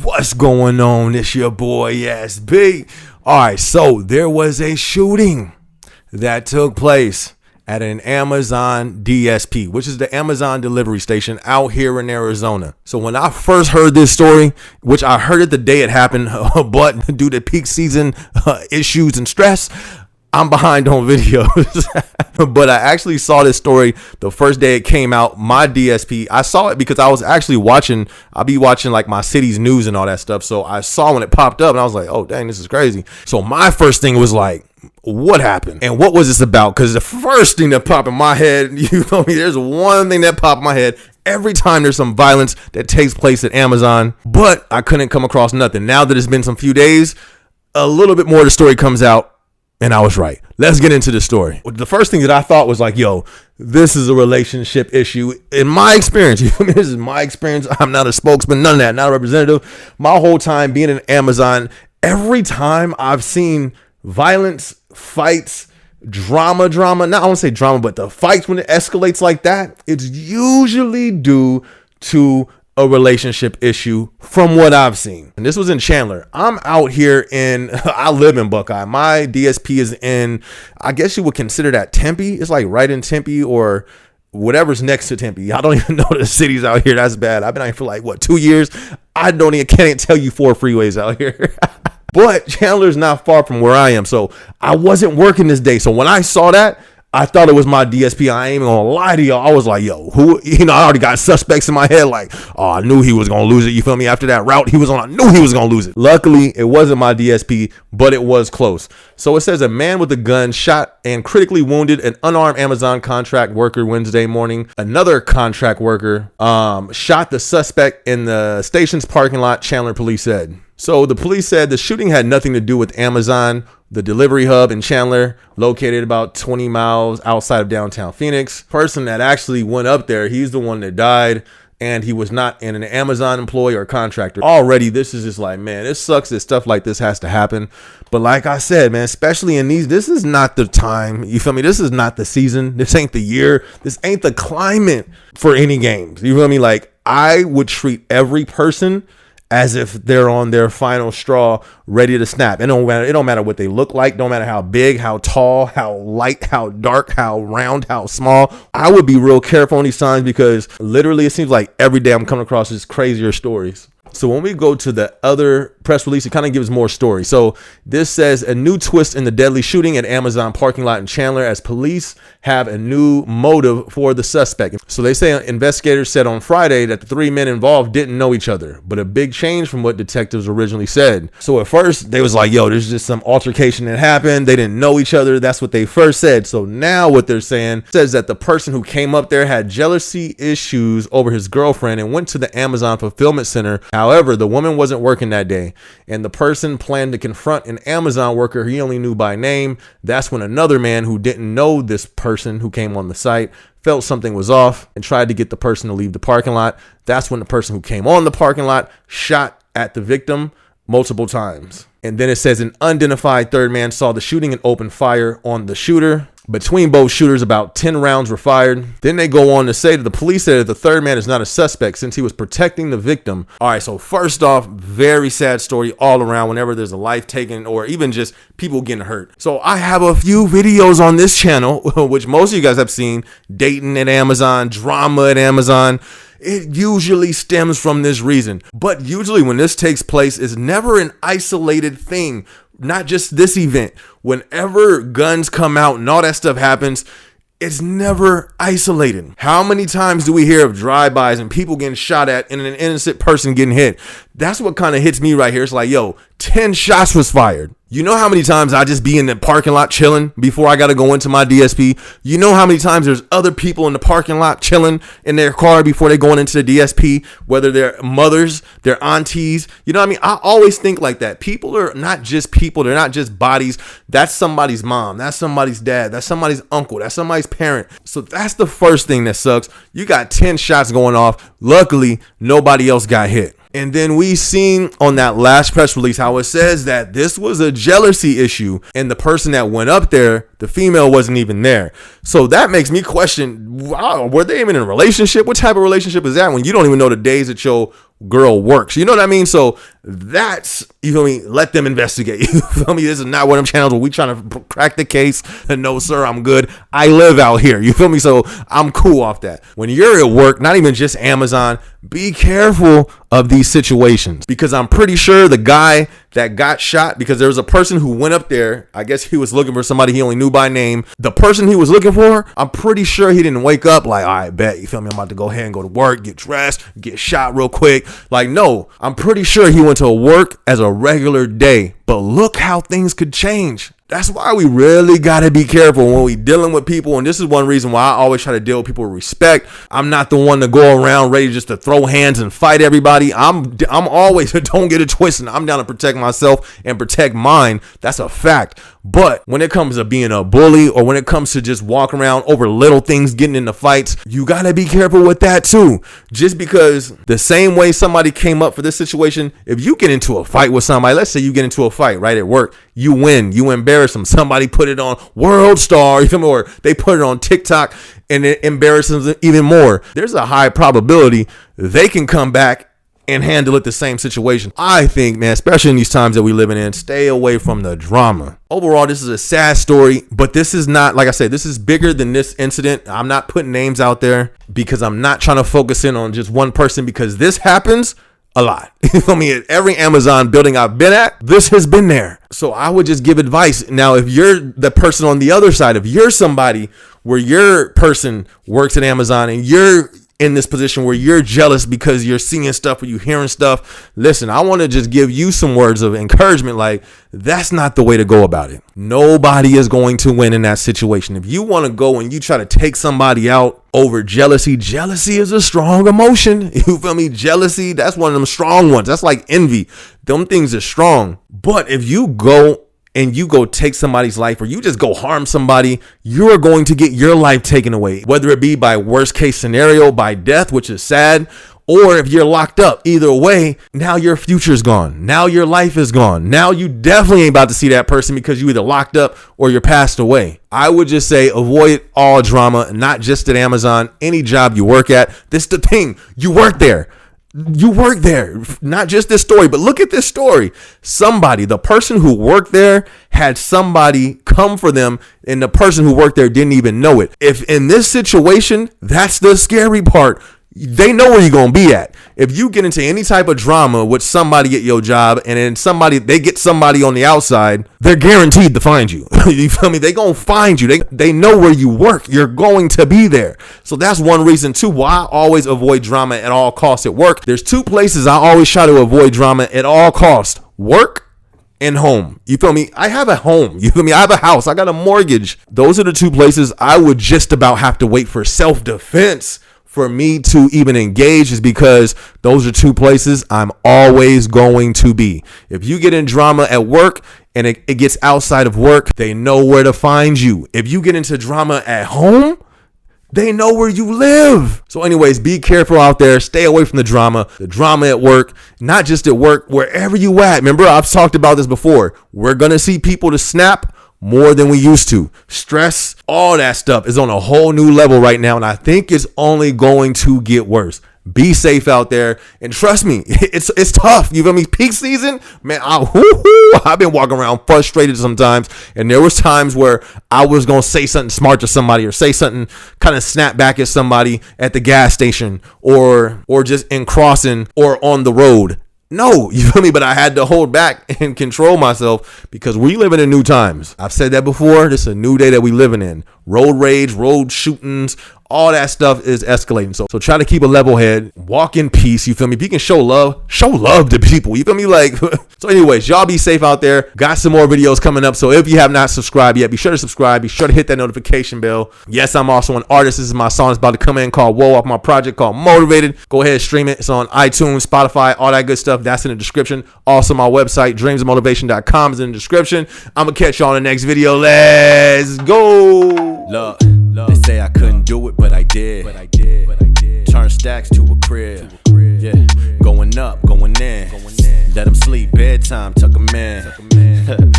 What's going on? It's your boy SB. All right, so there was a shooting that took place at an Amazon DSP, which is the Amazon delivery station out here in Arizona. So when I first heard this story, which I heard it the day it happened, but due to peak season issues and stress, I'm behind on videos. But I actually saw this story the first day it came out. My DSP, I saw it because I was actually watching, I'll be watching like my city's news and all that stuff. So I saw when it popped up and I was like, oh, dang, this is crazy. So my first thing was like, what happened? And what was this about? Because the first thing that popped in my head, you know me, there's one thing that popped in my head every time there's some violence that takes place at Amazon, but I couldn't come across nothing. Now that it's been some few days, a little bit more of the story comes out. And I was right. Let's get into the story. The first thing that I thought was like, yo, this is a relationship issue. In my experience, this is my experience. I'm not a spokesman, none of that, not a representative. My whole time being in Amazon, every time I've seen violence, fights, drama, not I won't say drama, but the fights when it escalates like that, it's usually due to a relationship issue from what I've seen. And this was in Chandler. I'm out here I live in Buckeye. My DSP is in, I guess you would consider that Tempe. It's like right in Tempe or whatever's next to Tempe. I don't even know the cities out here. That's bad. I've been out here for like, 2 years? Can't tell you 4 freeways out here. But Chandler's not far from where I am. So I wasn't working this day. So when I saw that, I thought it was my DSP. I ain't even gonna lie to y'all. I was like, yo, who, I already got suspects in my head. Like, oh, I knew he was gonna lose it. You feel me? After that route he was on, I knew he was gonna lose it. Luckily, it wasn't my DSP, but it was close. So it says a man with a gun shot and critically wounded an unarmed Amazon contract worker Wednesday morning. Another contract worker shot the suspect in the station's parking lot, Chandler police said. So the police said the shooting had nothing to do with Amazon, the delivery hub in Chandler, located about 20 miles outside of downtown Phoenix. Person that actually went up there, he's the one that died, and he was not an Amazon employee or contractor. Already, this is just like, man, it sucks that stuff like this has to happen. But like I said, man, especially in this is not the time. You feel me? This is not the season. This ain't the year. This ain't the climate for any games. You feel me? Like, I would treat every person as if they're on their final straw, ready to snap. It don't matter what they look like. Don't matter how big, how tall, how light, how dark, how round, how small. I would be real careful on these signs because literally it seems like every day I'm coming across these crazier stories. So when we go to the other press release, it kind of gives more story. So this says a new twist in the deadly shooting at Amazon parking lot in Chandler as police have a new motive for the suspect. So they say investigators said on Friday that the 3 men involved didn't know each other, but a big change from what detectives originally said. So at first they was like, yo, there's just some altercation that happened. They didn't know each other. That's what they first said. So now what they're saying says that the person who came up there had jealousy issues over his girlfriend and went to the Amazon fulfillment center. However, the woman wasn't working that day, and the person planned to confront an Amazon worker he only knew by name. That's when another man who didn't know this person who came on the site felt something was off and tried to get the person to leave the parking lot. That's when the person who came on the parking lot shot at the victim multiple times. And then it says an unidentified third man saw the shooting and opened fire on the shooter. Between both shooters, about 10 rounds were fired. Then they go on to say that the police said that the third man is not a suspect since he was protecting the victim. All right, so first off, very sad story all around whenever there's a life taken or even just people getting hurt. So I have a few videos on this channel, which most of you guys have seen, dating at Amazon, drama at Amazon. It usually stems from this reason. But usually when this takes place, it's never an isolated thing. Not just this event. Whenever guns come out and all that stuff happens, it's never isolated. How many times do we hear of drive-bys and people getting shot at and an innocent person getting hit? That's what kind of hits me right here. It's like, yo, 10 shots was fired. You know how many times I just be in the parking lot chilling before I got to go into my DSP? You know how many times there's other people in the parking lot chilling in their car before they going into the DSP, whether they're mothers, they're aunties. You know what I mean? I always think like that. People are not just people. They're not just bodies. That's somebody's mom. That's somebody's dad. That's somebody's uncle. That's somebody's parent. So that's the first thing that sucks. You got 10 shots going off. Luckily, nobody else got hit. And then we seen on that last press release how it says that this was a jealousy issue and the person that went up there, the female, wasn't even there. So that makes me question, wow, were they even in a relationship? What type of relationship is that when you don't even know the days that your girl works. You know what I mean? So that's, you feel me? Let them investigate. You feel me? This is not one of them channels where we trying to crack the case. And no, sir, I'm good. I live out here. You feel me? So I'm cool off that. When you're at work, not even just Amazon, be careful of these situations, because I'm pretty sure the guy that got shot, because there was a person who went up there, I guess he was looking for somebody he only knew by name. The person he was looking for, I'm pretty sure he didn't wake up like, all right, bet, you feel me? I'm about to go ahead and go to work, get dressed, get shot real quick. Like, no, I'm pretty sure he went to work as a regular day. But look how things could change. That's why we really got to be careful when we dealing with people. And this is one reason why I always try to deal with people with respect. I'm not the one to go around ready just to throw hands and fight everybody. I'm always, don't get it twisted, I'm down to protect myself and protect mine. That's a fact. But when it comes to being a bully, or when it comes to just walking around over little things, getting into fights, you got to be careful with that too. Just because the same way somebody came up for this situation, if you get into a fight with somebody, let's say you get into a fight right at work, you win, you embarrass them, somebody put it on World Star, or they put it on TikTok and it embarrasses them even more, there's a high probability they can come back and handle it the same situation. I think, man, especially in these times that we living in, stay away from the drama. Overall, this is a sad story, but this is not, like I said, this is bigger than this incident. I'm not putting names out there because I'm not trying to focus in on just one person, because this happens a lot. You feel me? At every Amazon building I've been at, this has been there. So I would just give advice. Now, if you're the person on the other side, if you're somebody where your person works at Amazon and you're in this position where you're jealous because you're seeing stuff or you're hearing stuff, listen, I want to just give you some words of encouragement. Like, that's not the way to go about it. Nobody is going to win in that situation. If you want to go and you try to take somebody out over jealousy is a strong emotion. You feel me? Jealousy, that's one of them strong ones. That's like envy. Them things are strong. But if you go and you go take somebody's life, or you just go harm somebody, you're going to get your life taken away, whether it be by worst case scenario, by death, which is sad, or if you're locked up. Either way, now your future's gone. Now your life is gone. Now you definitely ain't about to see that person because you either locked up or you're passed away. I would just say avoid all drama, not just at Amazon, any job you work at. This is the thing. You work there. You work there, not just this story, but look at this story. Somebody, the person who worked there had somebody come for them, and the person who worked there didn't even know it. If in this situation, that's the scary part. They know where you're going to be at. If you get into any type of drama with somebody at your job, and then they get somebody on the outside, they're guaranteed to find you. You feel me? They going to find you. They know where you work. You're going to be there. So that's one reason too why I always avoid drama at all costs at work. There's two places I always try to avoid drama at all costs: work and home. You feel me? I have a home. You feel me? I have a house. I got a mortgage. Those are the two places I would just about have to wait for self-defense for me to even engage, is because those are two places I'm always going to be. If you get in drama at work and it gets outside of work, they know where to find you. If you get into drama at home, they know where you live. So anyways, be careful out there. Stay away from the drama at work, not just at work, wherever you at. Remember, I've talked about this before. We're going to see people to snap more than we used to. Stress, all that stuff is on a whole new level right now, and I think it's only going to get worse. Be safe out there, and trust me, it's tough. You feel me? Peak season, man. I've been walking around frustrated sometimes, and there was times where I was gonna say something smart to somebody, or say something kind of snap back at somebody at the gas station, or just in crossing or on the road. No, you feel me? But I had to hold back and control myself, because we living in new times. I've said that before. This is a new day that we living in. Road rage, road shootings, all that stuff is escalating. So try to keep a level head, walk in peace. You feel me? If you can show love to people. You feel me? Like, so anyways, y'all be safe out there. Got some more videos coming up. So if you have not subscribed yet, be sure to subscribe. Be sure to hit that notification bell. Yes, I'm also an artist. This is my song. It's about to come in, called Whoa, off my project called Motivated. Go ahead, stream it. It's on iTunes, Spotify, all that good stuff. That's in the description. Also, my website, dreamsandmotivation.com, is in the description. I'm going to catch y'all in the next video. Let's go. Look, they say I couldn't do it, but I did. Turn stacks to a crib. Yeah, going up, going in. Let them sleep, bedtime, tuck them in.